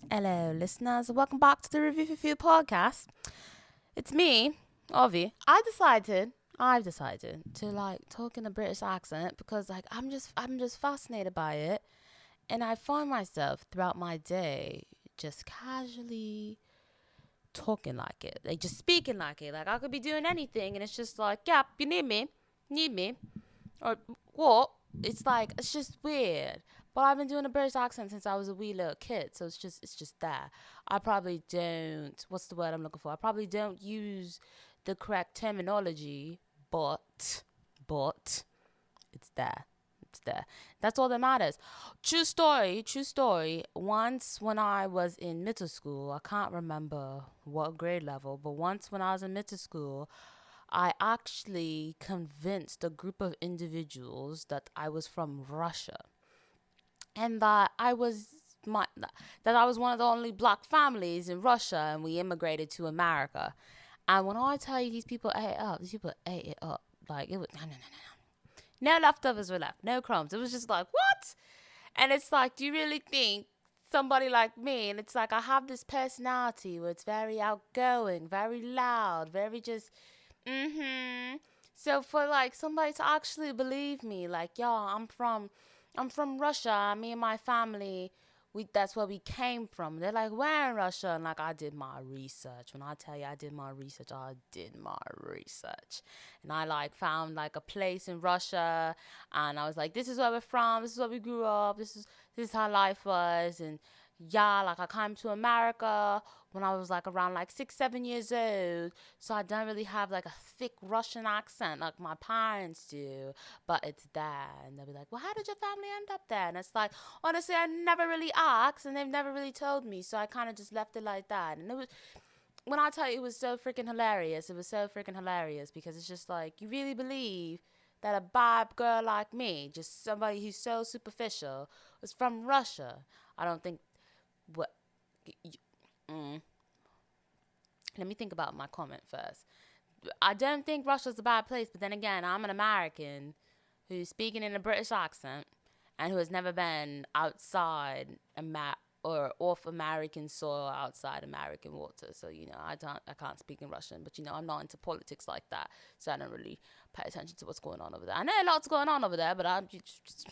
Hello, listeners. Welcome back to the Review for Few podcast. It's me, Ovi. I've decided to talk in a British accent because I'm just fascinated by it, and I find myself throughout my day just casually talking like it, like just speaking like it. Like I could be doing anything, and it's just like, yeah, you need me, or what? It's just weird. But I've been doing a British accent since I was a wee little kid, so it's just there. I probably don't. What's the word I'm looking for? I probably don't use the correct terminology, but it's there. It's there. That's all that matters. True story. True story. Once when I was in middle school, I can't remember what grade level, but once when I was in middle school, I actually convinced a group of individuals that I was from Russia and that I was one of the only black families in Russia and we immigrated to America. And when I tell you these people ate it up. Like it was no leftovers were left, no crumbs. It was just like what? And it's like, do you really think somebody like me? And it's like I have this personality where it's very outgoing, very loud, very just mm-hmm. So for like somebody to actually believe me, like, yo, I'm from Russia. Me and my family, we that's where we came from. They're like, where in Russia? And like I did my research. When I tell you I did my research, I did my research. And I like found like a place in Russia and I was like, this is where we're from, this is where we grew up, this is how life was and yeah, like I came to America when I was like around like 6, 7 years old. So I don't really have like a thick Russian accent like my parents do, but it's there. And they'll be like, well, how did your family end up there? And it's like, honestly, I never really asked and they've never really told me. So I kind of just left it like that. And it was, when I tell you it was so freaking hilarious, it was so freaking hilarious because it's just like, you really believe that a bad girl like me, just somebody who's so superficial, was from Russia. I don't think what. Mm, let me think about my comment first. I don't think Russia's a bad place, but then again, I'm an American who's speaking in a British accent and who has never been outside or off American soil outside American water. So I can't speak in Russian, but I'm not into politics like that, so I don't really pay attention to what's going on over there. I know a lot's going on over there, but I'm just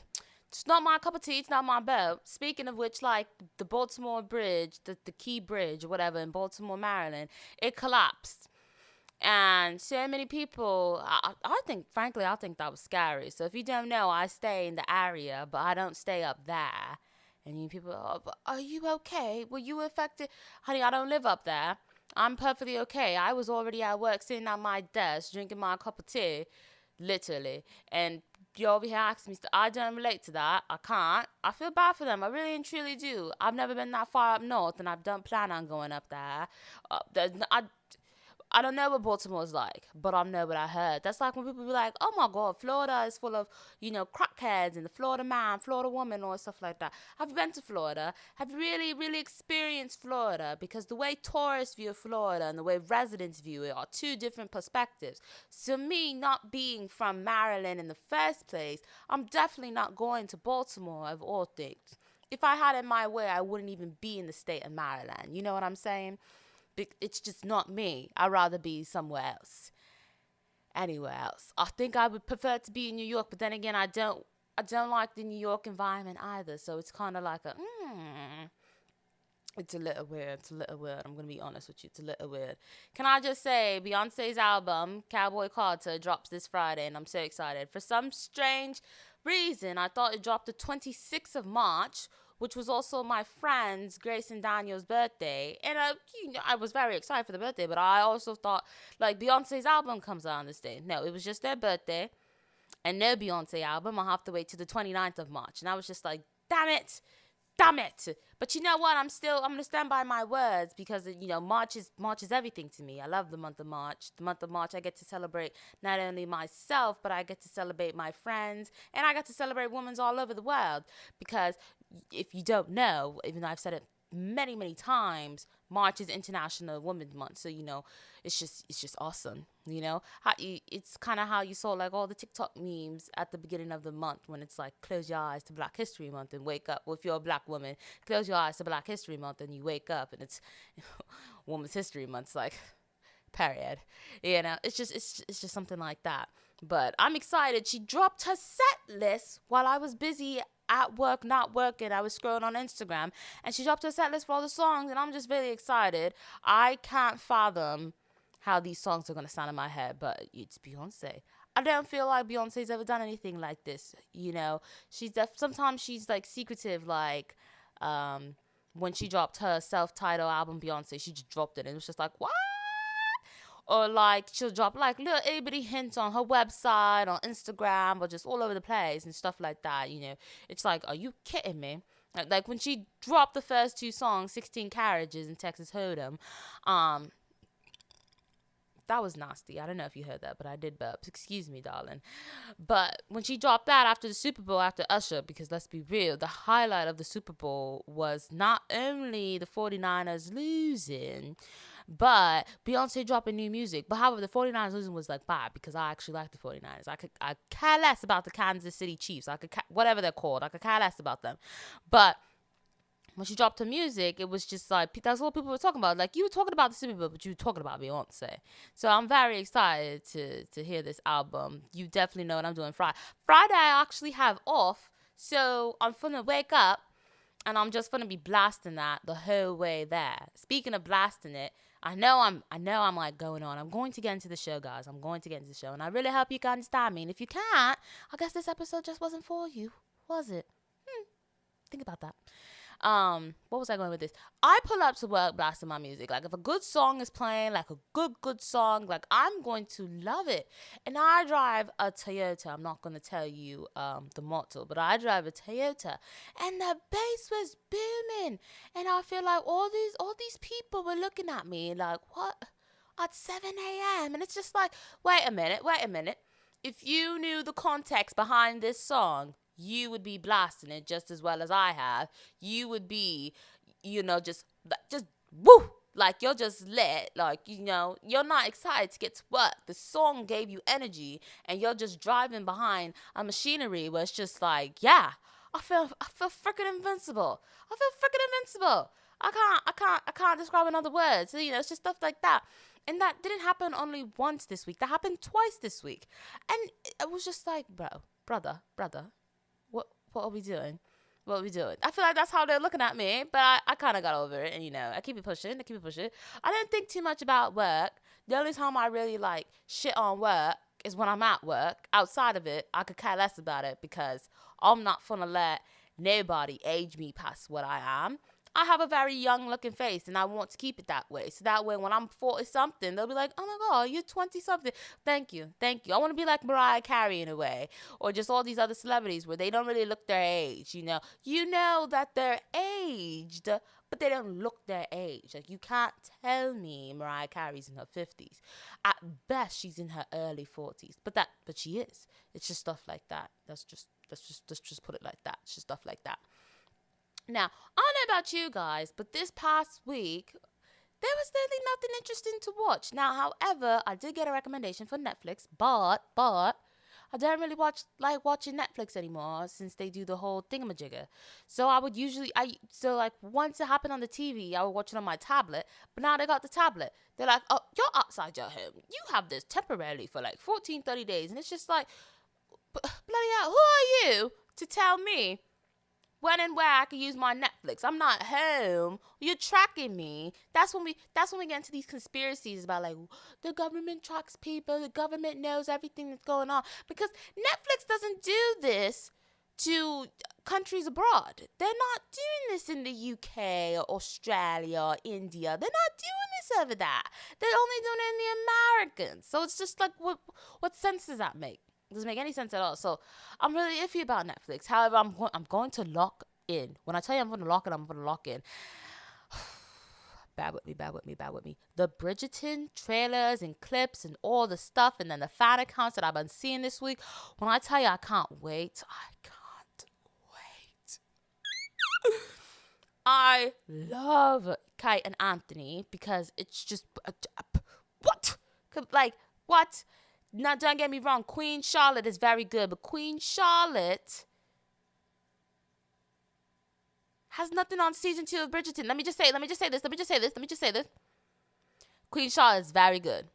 it's not my cup of tea. It's not my boat. Speaking of which, like the Baltimore Bridge, the Key Bridge or whatever in Baltimore, Maryland, it collapsed. And so many people, I think, frankly, I think that was scary. So if you don't know, I stay in the area, but I don't stay up there. And people, oh, but are you okay? Were you affected? Honey, I don't live up there. I'm perfectly okay. I was already at work sitting at my desk drinking my cup of tea, literally. And you over here asking me, I don't relate to that. I can't. I feel bad for them. I really and truly do. I've never been that far up north, and I don't plan on going up there. I don't know what Baltimore's like, but I know what I heard. That's like when people be like, oh my God, Florida is full of, crackheads and the Florida man, Florida woman, or stuff like that. Have you been to Florida? Have you really, really experienced Florida? Because the way tourists view Florida and the way residents view it are two different perspectives. So me not being from Maryland in the first place, I'm definitely not going to Baltimore of all things. If I had it my way, I wouldn't even be in the state of Maryland. You know what I'm saying? It's just not me. I'd rather be somewhere else, anywhere else. I think I would prefer to be in New York, but then again, I don't like the New York environment either. So it's kind of like it's a little weird. It's a little weird. I'm gonna be honest with you. It's a little weird. Can I just say, Beyonce's album Cowboy Carter drops this Friday, and I'm so excited. For some strange reason, I thought it dropped the 26th of March, which was also my friend's Grace and Daniel's birthday. And I was very excited for the birthday, but I also thought like Beyonce's album comes out on this day. No, it was just their birthday, and no Beyonce album. I'll have to wait till the 29th of March. And I was just like, damn it. But you know what? I'm gonna stand by my words because March is everything to me. I love the month of March. The month of March, I get to celebrate not only myself, but I get to celebrate my friends, and I get to celebrate women all over the world. Because if you don't know, even though I've said it many, many times March is International Women's Month. So, it's just awesome. It's kind of how you saw like all the TikTok memes at the beginning of the month when it's like, close your eyes to Black History Month and wake up. Well, if you're a Black woman, close your eyes to Black History Month and you wake up and it's Women's History Month. It's like, period. It's just something like that. But I'm excited. She dropped her set list while I was busy at work, not working. I was scrolling on Instagram, and she dropped her set list for all the songs, and I'm just really excited. I can't fathom how these songs are going to sound in my head, but it's Beyonce. I don't feel like Beyonce's ever done anything like this, sometimes she's like secretive, like when she dropped her self-titled album, Beyonce, she just dropped it, and it was just like, what? Or like she'll drop like little itty hints on her website, on Instagram, or just all over the place and stuff like that. It's like, are you kidding me? Like when she dropped the first two songs, 16 Carriages and Texas Hold'em, that was nasty. I don't know if you heard that, but I did burp. Excuse me, darling. But when she dropped that after the Super Bowl, after Usher, because let's be real, the highlight of the Super Bowl was not only the 49ers losing, but Beyonce dropping new music. But however, the 49ers losing was like bad because I actually like the 49ers. I care less about the Kansas City Chiefs. Whatever they're called. I could care less about them. But when she dropped her music, it was just like, that's what people were talking about. Like, you were talking about the Super Bowl, but you were talking about Beyonce. So I'm very excited to hear this album. You definitely know what I'm doing Friday. Friday, I actually have off. So I'm going to wake up and I'm just going to be blasting that the whole way there. Speaking of blasting it, I know I'm like going on. I'm going to get into the show, guys. I'm going to get into the show. And I really hope you can understand me. And if you can't, I guess this episode just wasn't for you, was it? Think about that. What was I going with this? I pull up to work blasting my music. Like, if a good song is playing, like a good song, like, I'm going to love it. And I drive a Toyota. I'm not going to tell you the model, but I drive a Toyota. And the bass was booming. And I feel like all these people were looking at me like, what? At 7 a.m. And it's just like, wait a minute. If you knew the context behind this song, you would be blasting it just as well as I have. You would be, just woo, like you're just lit, like, you're not excited to get to work. The song gave you energy, and you're just driving behind a machinery where it's just like, yeah, I feel freaking invincible. I can't describe in other words. It's just stuff like that. And that didn't happen only once this week. That happened twice this week. And it was just like, brother. What are we doing? I feel like that's how they're looking at me, but I kind of got over it, and I keep it pushing. I don't think too much about work. The only time I really like shit on work is when I'm at work. Outside of it, I could care less about it because I'm not gonna let nobody age me past what I am. I have a very young looking face, and I want to keep it that way. So that way, when I'm 40 something, they'll be like, oh my God, you're 20 something. Thank you. I want to be like Mariah Carey in a way, or just all these other celebrities where they don't really look their age. You know that they're aged, but they don't look their age. Like, you can't tell me Mariah Carey's in her 50s. At best, she's in her early 40s. But she is. It's just stuff like that. Let's just put it like that. It's just stuff like that. Now, I don't know about you guys, but this past week, there was really nothing interesting to watch. Now, however, I did get a recommendation for Netflix, but I don't really like watching Netflix anymore since they do the whole thingamajigger. So I would usually, once it happened on the TV, I would watch it on my tablet, but now they got the tablet. They're like, oh, you're outside your home. You have this temporarily for like 14, 30 days. And it's just like, bloody hell, who are you to tell me when and where I can use my Netflix? I'm not home. You're tracking me. That's when we get into these conspiracies about like the government tracks people. The government knows everything that's going on, because Netflix doesn't do this to countries abroad. They're not doing this in the UK or Australia or India. They're not doing this over there. They're only doing it in the Americans. So it's just like, what sense does that make? It doesn't make any sense at all. So I'm really iffy about Netflix. However, I'm going to lock in. When I tell you I'm going to lock in, I'm going to lock in. Bear with me. The Bridgeton trailers and clips and all the stuff, and then the fan accounts that I've been seeing this week. When I tell you I can't wait. I love Kate and Anthony because it's just what? Like, what? Now, don't get me wrong. Queen Charlotte is very good, but Queen Charlotte has nothing on season 2 of Bridgerton. Let me just say this. Queen Charlotte is very good.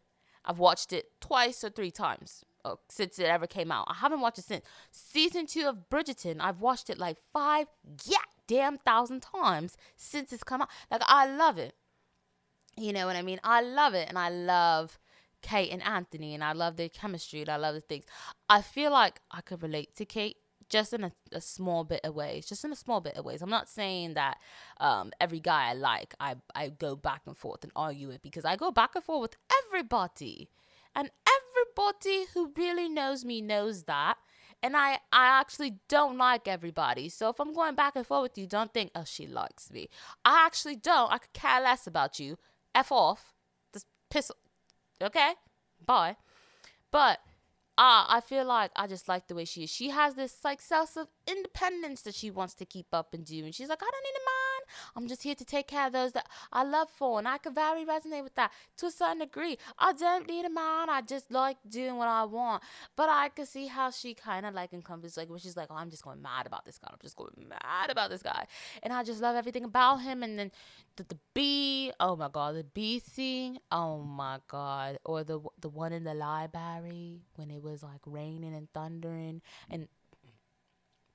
I've watched it twice or 3 times since it ever came out. I haven't watched it since. Season 2 of Bridgerton, I've watched it like 5,000 times since it's come out. Like, I love it. You know what I mean? I love it. And I love Kate and Anthony. And I love their chemistry. And I love the things. I feel like I could relate to Kate just in a small bit of ways. I'm not saying that every guy I like, I go back and forth and argue with, because I go back and forth with everybody. And everybody who really knows me knows that. And I actually don't like everybody. So if I'm going back and forth with you, don't think, oh, she likes me. I actually don't. I could care less about you. F off. Just piss. Okay? Bye. But I feel like I just like the way she is. She has this like sense of independence that she wants to keep up and do. And she's like, I don't need a man. I'm just here to take care of those that I love for. And I could very resonate with that to a certain degree. I don't need a man. I just like doing what I want. But I could see how she kind of like encompasses, like when she's like, oh, I'm just going mad about this guy. And I just love everything about him. And then the bee, oh my God, the bee scene, oh my God. Or the one in the library when it was like raining and thundering, and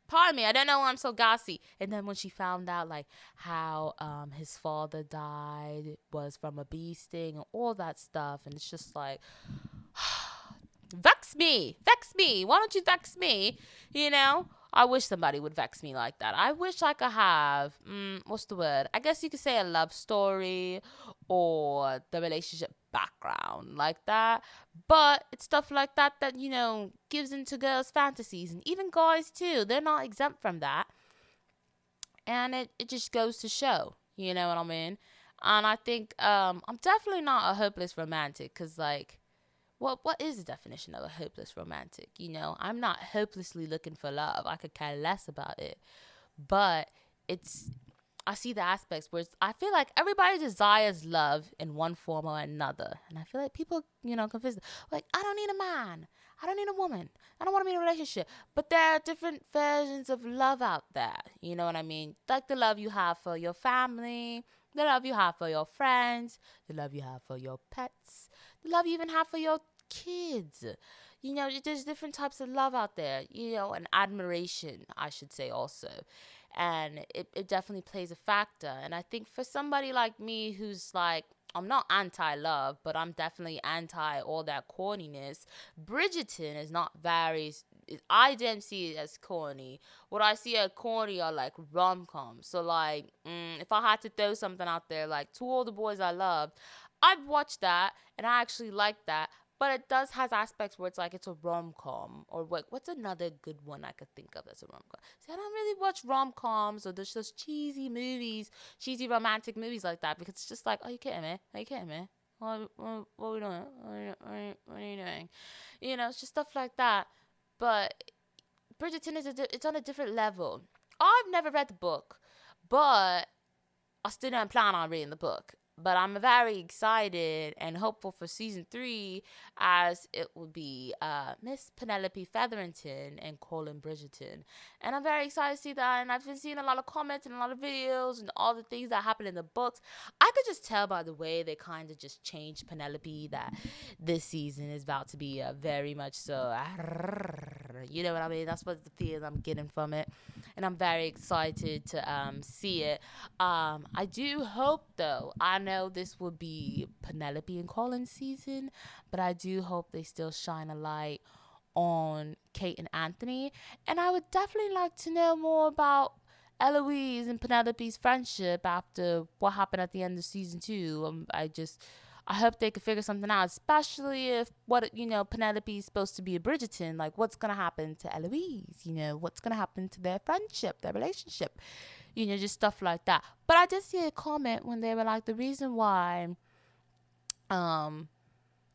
pardon me, I don't know why I'm so gassy. And then when she found out like how his father died was from a bee sting and all that stuff, and it's just like vex me. Why don't you vex me? You know, I wish somebody would vex me like that. I wish I could have what's the word? I guess you could say a love story or the relationship background like that. But it's stuff like that that, you know, gives into girls' fantasies, and even guys too. They're not exempt from that. And it just goes to show, you know what I mean? And I think I'm definitely not a hopeless romantic, because like, what is the definition of a hopeless romantic? You know, I'm not hopelessly looking for love. I could care less about it. But I see the aspects where I feel like everybody desires love in one form or another. And I feel like people, you know, confuse it. Like, I don't need a man. I don't need a woman. I don't want to be in a relationship. But there are different versions of love out there. You know what I mean? Like the love you have for your family, the love you have for your friends, the love you have for your pets, the love you even have for your kids. You know, there's different types of love out there, you know, and admiration, I should say also. And it definitely plays a factor. And I think for somebody like me who's like, I'm not anti-love, but I'm definitely anti all that corniness. Bridgerton is not very, I didn't see it as corny. What I see as corny are like rom-coms. So like, if I had to throw something out there, like To All the Boys I Loved, I've watched that and I actually like that. But it does has aspects where it's like it's a rom-com. Or what's another good one I could think of that's a rom-com? See, I don't really watch rom-coms or there's just cheesy movies, cheesy romantic movies like that, because it's just like, are you kidding me? What are we doing? What are you doing? You know, it's just stuff like that. But Bridgerton it's on a different level. I've never read the book, but I still don't plan on reading the book. But I'm very excited and hopeful for season 3, as it will be Miss Penelope Featherington and Colin Bridgerton. And I'm very excited to see that. And I've been seeing a lot of comments and a lot of videos and all the things that happen in the books. I could just tell by the way they kind of just changed Penelope that this season is about to be very much so, you know what I mean? That's what the feeling I'm getting from it. And I'm very excited to see it. I do hope, though, I know this will be Penelope and Colin's season, but I do hope they still shine a light on Kate and Anthony. And I would definitely like to know more about Eloise and Penelope's friendship after what happened at the end of season 2. I hope they could figure something out, especially if Penelope's supposed to be a Bridgerton. Like, what's going to happen to Eloise? You know, what's going to happen to their friendship, their relationship? You know, just stuff like that. But I did see a comment when they were like, the reason why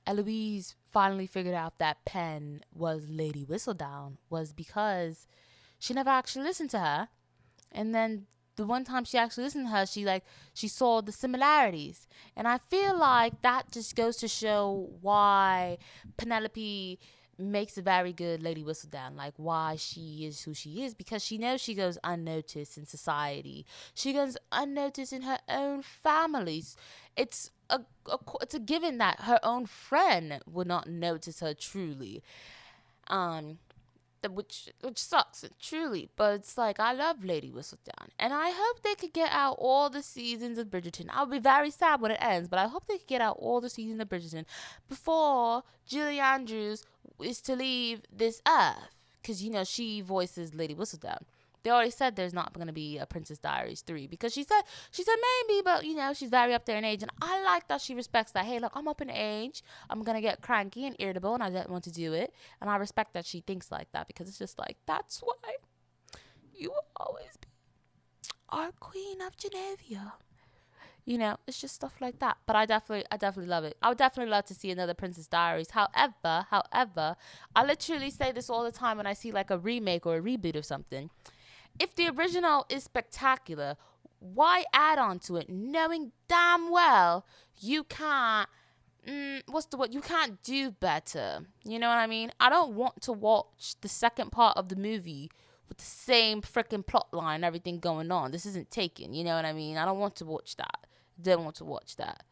Eloise finally figured out that Pen was Lady Whistledown was because she never actually listened to her. And then the one time she actually listened to her, she saw the similarities. And I feel like that just goes to show why Penelope makes a very good Lady Whistledown, like why she is who she is, because she knows she goes unnoticed in society. She goes unnoticed in her own families. It's a given that her own friend would not notice her truly. Um, which sucks truly, but it's like, I love Lady Whistledown, and I hope they could get out all the seasons of Bridgerton. I'll be very sad when it ends, but I hope they could get out all the seasons of Bridgerton before Julie Andrews is to leave this earth, because she voices Lady Whistledown. They already said there's not going to be a Princess Diaries 3, because she said maybe, but she's very up there in age, and I like that she respects that. Hey, look, I'm up in age. I'm going to get cranky and irritable, and I don't want to do it. And I respect that she thinks like that, because it's just like, that's why you will always be our Queen of Genevia. It's just stuff like that. But I definitely love it. I would definitely love to see another Princess Diaries. However, I literally say this all the time when I see like a remake or a reboot of something. If the original is spectacular, why add on to it, knowing damn well you can't, you can't do better. You know what I mean? I don't want to watch the second part of the movie with the same freaking plot line, everything going on. This isn't Taken, you know what I mean? I don't want to watch that. Don't want to watch that.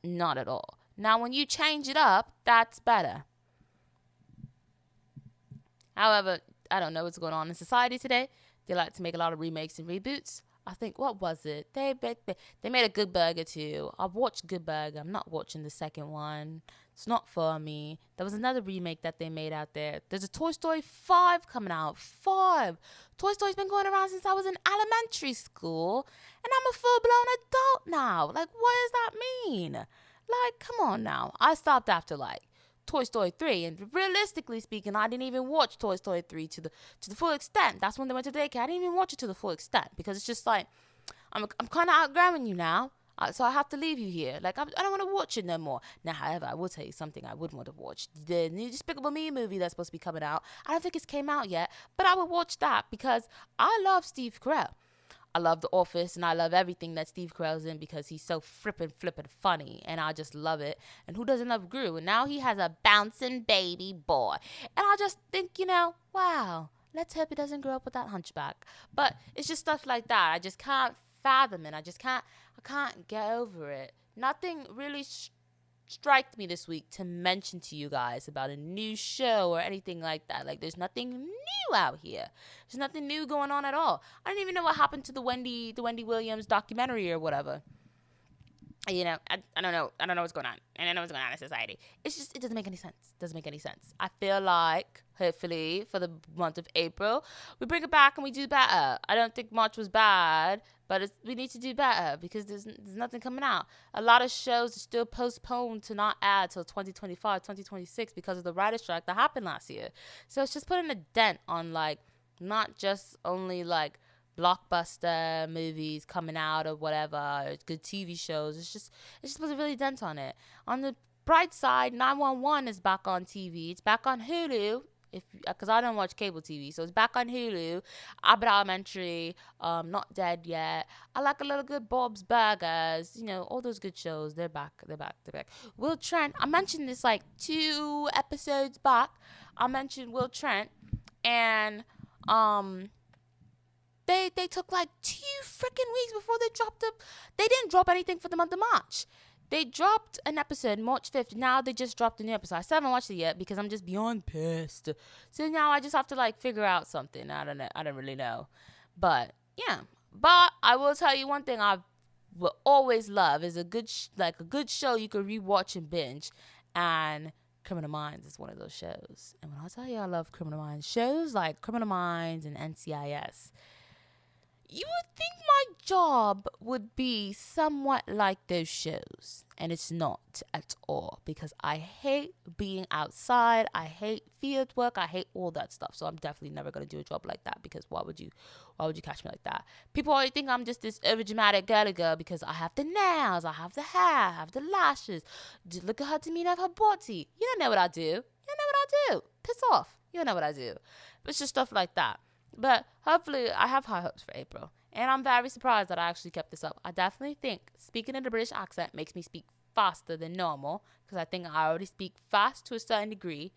Not at all. Now, when you change it up, that's better. However, I don't know what's going on in society today. They like to make a lot of remakes and reboots. I think, what was it? They made a Good Burger too. I've watched Good Burger. I'm not watching the second one. It's not for me. There was another remake that they made out there. There's a Toy Story 5 coming out. 5. Toy Story's been going around since I was in elementary school. And I'm a full-blown adult now. Like, what does that mean? Like, come on now. I stopped after, like, Toy Story 3, and realistically speaking, I didn't even watch Toy Story 3 to the full extent. That's when they went to daycare. I didn't even watch it to the full extent, because it's just like, I'm kind of outgrowing you now, so I have to leave you here. Like, I don't want to watch it no more. Now, however, I will tell you something I would want to watch. The new Despicable Me movie that's supposed to be coming out. I don't think it's came out yet, but I would watch that, because I love Steve Carell. I love The Office, and I love everything that Steve Carell's in, because he's so flippin' funny, and I just love it. And who doesn't love Gru? And now he has a bouncing baby boy. And I just think, wow, let's hope he doesn't grow up with that hunchback. But it's just stuff like that. I just can't fathom it. I can't get over it. Nothing really striked me this week to mention to you guys about a new show or anything like that. Like, there's nothing new out here. There's nothing new going on at all. I don't even know what happened to the Wendy Williams documentary or whatever. I don't know. I don't know what's going on. And I know what's going on in society. It's just, it doesn't make any sense. I feel like, hopefully, for the month of April, we bring it back and we do better. I don't think March was bad, but we need to do better, because there's nothing coming out. A lot of shows are still postponed to not add till 2025, 2026 because of the writer's strike that happened last year. So it's just putting a dent on, like, not just only, like, blockbuster movies coming out or whatever, good TV shows. It's just put a really dent on it. On the bright side, 911 is back on TV. It's back on Hulu, because I don't watch cable TV, so it's back on Hulu. Abbott Elementary, Not Dead Yet. I like a little good Bob's Burgers. All those good shows. They're back. Will Trent. I mentioned this like 2 episodes back. I mentioned Will Trent, and They took like 2 freaking weeks before they dropped they didn't drop anything for the month of March. They dropped an episode March 5th. Now they just dropped a new episode. I still haven't watched it yet because I'm just beyond pissed. So now I just have to like figure out something. I don't know. I don't really know. But yeah. But I will tell you one thing I will always love is a good show you could rewatch and binge. And Criminal Minds is one of those shows. And when I tell you I love Criminal Minds, shows like Criminal Minds and NCIS, you would think my job would be somewhat like those shows, and it's not at all, because I hate being outside, I hate field work, I hate all that stuff. So I'm definitely never going to do a job like that, because why would you catch me like that? People always think I'm just this overdramatic girly girl because I have the nails, I have the hair, I have the lashes. Look at her demeanor of her body. You don't know what I do. Piss off. You don't know what I do. But it's just stuff like that. But hopefully, I have high hopes for April. And I'm very surprised that I actually kept this up. I definitely think speaking in the British accent makes me speak faster than normal, because I think I already speak fast to a certain degree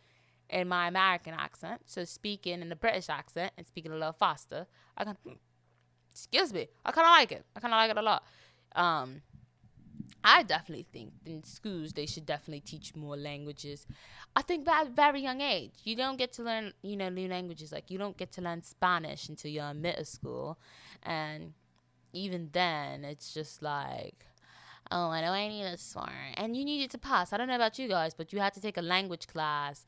in my American accent. So speaking in the British accent and speaking a little faster, I can, excuse me, I kind of like it. I kind of like it a lot. I definitely think in schools they should definitely teach more languages. I think that at a very young age, you don't get to learn, new languages. Like, you don't get to learn Spanish until you're in middle school. And even then, it's just like, oh, I know I need a for. And you needed to pass. I don't know about you guys, but you had to take a language class.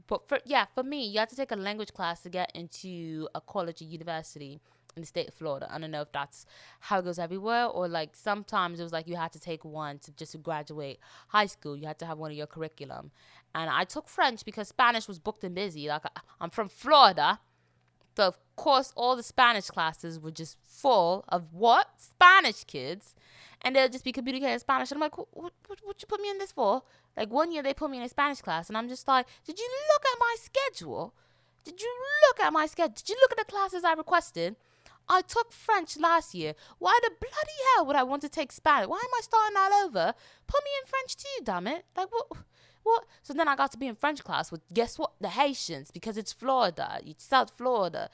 But for me, you had to take a language class to get into a college or university in the state of Florida. I don't know if that's how it goes everywhere, or like sometimes it was like you had to take one to just to graduate high school. You had to have one of your curriculum. And I took French because Spanish was booked and busy. Like, I'm from Florida. So of course all the Spanish classes were just full of what? Spanish kids. And they'll just be communicating in Spanish. And I'm like, what you put me in this for? Like, one year they put me in a Spanish class, and I'm just like, did you look at my schedule? Did you look at my schedule? Did you look at the classes I requested? I took French last year. Why the bloody hell would I want to take Spanish? Why am I starting all over? Put me in French too, damn it. Like, what? So then I got to be in French class with, guess what? The Haitians, because it's Florida. It's South Florida.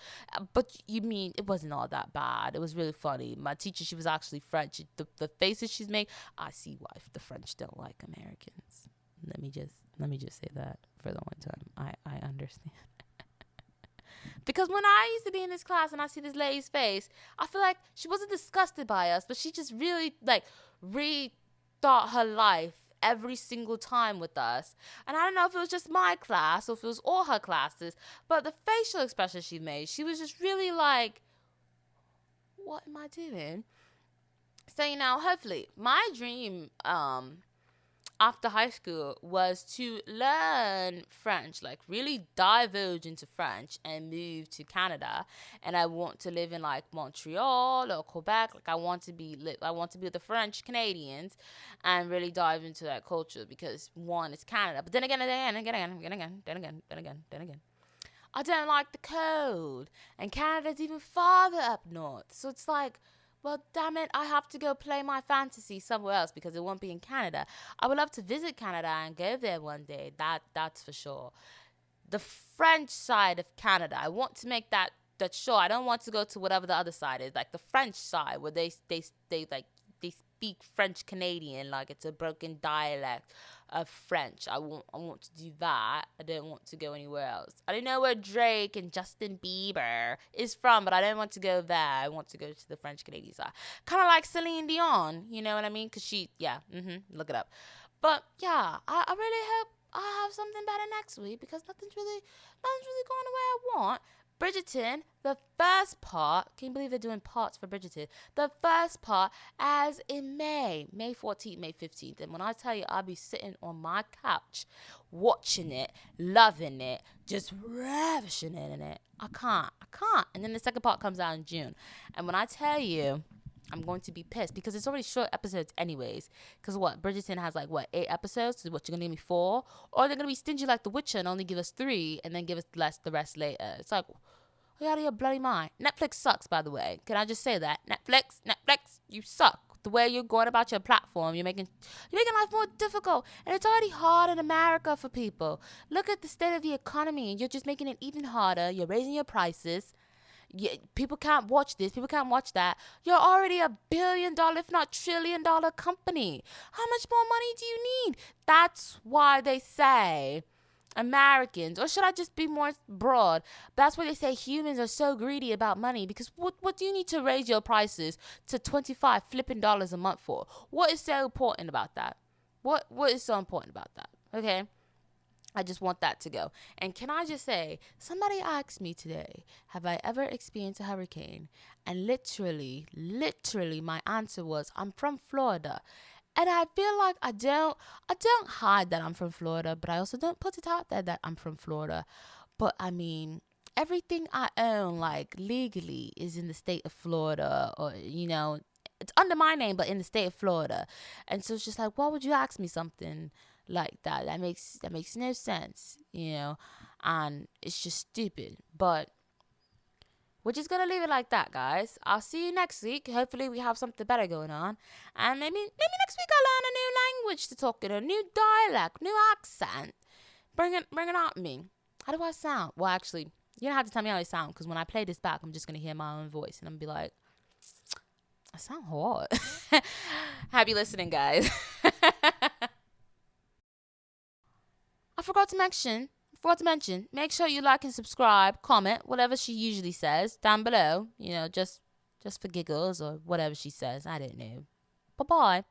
But you mean, it wasn't all that bad. It was really funny. My teacher, she was actually French. The faces she's made, I see why the French don't like Americans. Let me just say that for the one time. I understand. Because when I used to be in this class and I see this lady's face, I feel like she wasn't disgusted by us, but she just really, like, rethought her life every single time with us. And I don't know if it was just my class or if it was all her classes, but the facial expression she made, she was just really like, what am I doing? So, hopefully my dream after high school was to learn French, like really divulge into French and move to Canada. And I want to live in like Montreal or Quebec. Like, I want to be with the French Canadians and really dive into that culture, because one, it's Canada. But then again, I don't like the cold. And Canada's even farther up north. So it's like, well, damn it, I have to go play my fantasy somewhere else because it won't be in Canada. I would love to visit Canada and go there one day. That's for sure. The French side of Canada, I want to make that sure. I don't want to go to whatever the other side is, like the French side where they speak French Canadian, like it's a broken dialect of French. I want to do that. I don't want to go anywhere else. I don't know where Drake and Justin Bieber is from, but I don't want to go there. I want to go to the French Canadian side. Kind of like Celine Dion, you know what I mean? Because look it up. But yeah, I really hope I have something better next week, because nothing's really going the way I want. Bridgeton, the first part, can you believe they're doing parts for Bridgeton? The first part as in May 14th, May 15th. And when I tell you, I'll be sitting on my couch, watching it, loving it, just ravishing in it. I can't. And then the second part comes out in June. And when I tell you, I'm going to be pissed, because it's already short episodes anyways. Because Bridgerton has 8 episodes? So what, you're going to give me 4? Or they're going to be stingy like The Witcher and only give us 3 and then give us the rest later. It's like, are you out of your bloody mind? Netflix sucks, by the way. Can I just say that? Netflix, you suck. The way you're going about your platform, you're making life more difficult. And it's already hard in America for people. Look at the state of the economy, and you're just making it even harder. You're raising your prices. People can't watch this. People can't watch that. You're already $1 billion, if not $1 trillion company. How much more money do you need? That's why they say Americans, or should I just be more broad? That's why they say humans are so greedy about money, because what do you need to raise your prices to $25 flipping dollars a month for? What is so important about that? What is so important about that? Okay? I just want that to go. And can I just say, somebody asked me today, have I ever experienced a hurricane? And literally, my answer was, I'm from Florida. And I feel like I don't hide that I'm from Florida, but I also don't put it out there that I'm from Florida. But I mean, everything I own, like legally, is in the state of Florida, or, it's under my name, but in the state of Florida. And so it's just like, why would you ask me something like that? That makes no sense, and it's just stupid. But We're just going to leave it like that, guys. I'll see you next week. Hopefully we have something better going on. And maybe next week I'll learn a new language to talk in, a new dialect, new accent. Bring it at me. How do I sound? Well, actually, you don't have to tell me how I sound, because when I play this back, I'm just going to hear my own voice. And I'm going to be like, I sound hot. Happy listening, guys. I forgot to mention, make sure you like and subscribe, comment, whatever she usually says down below. You know, just for giggles or whatever she says. I don't know. Bye-bye.